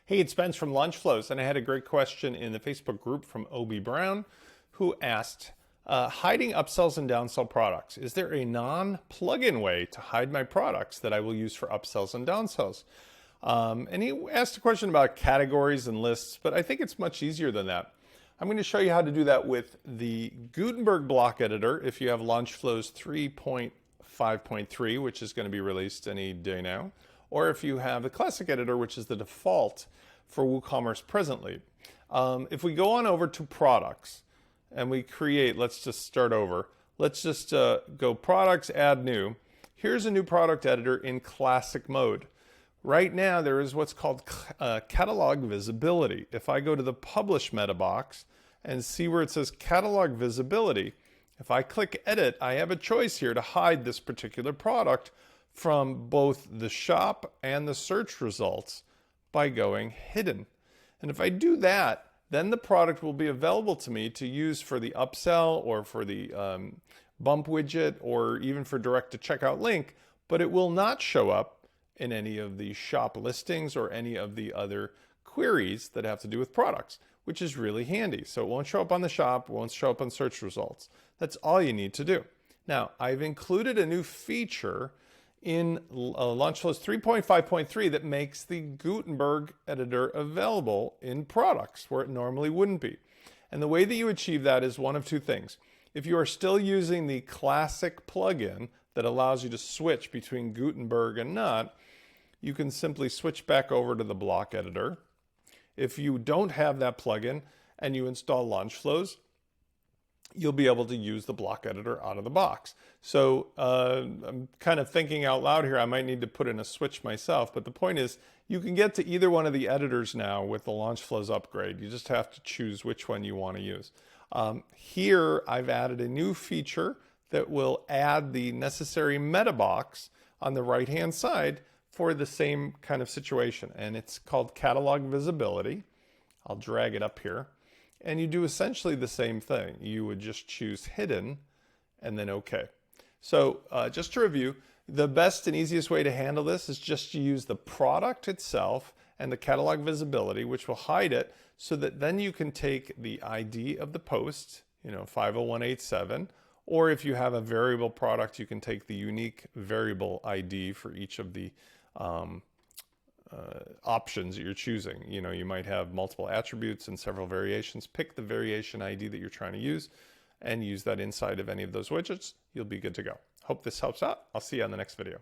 Hey, it's Spence from Launch Flows, and I had a great question in the Facebook group from Obi Brown, who asked, hiding upsells and downsell products. Is there a non-plugin way to hide my products that I will use for upsells and downsells? And he asked a question about categories and lists, but I think it's much easier than that. I'm going to show you how to do that with the Gutenberg block editor if you have Launch Flows 3.5.3, which is going to be released any day now, or if you have the classic editor, which is the default for WooCommerce presently. If we go on over to products and we create, let's just start over. Let's just go products, add new. Here's a new product editor in classic mode. Right now there is what's called catalog visibility. If I go to the publish meta box and see where it says catalog visibility, if I click edit, I have a choice here to hide this particular product from both the shop and the search results by going hidden. And if I do that, then the product will be available to me to use for the upsell or for the bump widget or even for direct to checkout link, but it will not show up in any of the shop listings or any of the other queries that have to do with products, which is really handy. So it won't show up on the shop, won't show up on search results. That's all you need to do. Now, I've included a new feature in Launch Flows 3.5.3 that makes the Gutenberg editor available in products where it normally wouldn't be. And the way that you achieve that is one of two things. If you are still using the classic plugin that allows you to switch between Gutenberg and not, you can simply switch back over to the block editor. If you don't have that plugin and you install Launch Flows, you'll be able to use the block editor out of the box. So I'm kind of thinking out loud here. I might need to put in a switch myself, but the point is you can get to either one of the editors now with the Launch Flows upgrade. You just have to choose which one you want to use. Here I've added a new feature that will add the necessary meta box on the right hand side for the same kind of situation, and it's called catalog visibility. I'll drag it up here. And you do essentially the same thing. You would just choose hidden and then OK. So just to review, the best and easiest way to handle this is just to use the product itself and the catalog visibility, which will hide it, so that then you can take the ID of the post, 50187, or if you have a variable product, you can take the unique variable ID for each of the options that you're choosing. You might have multiple attributes and several variations. Pick the variation ID that you're trying to use and use that inside of any of those widgets. You'll be good to go. Hope this helps out. I'll see you on the next video.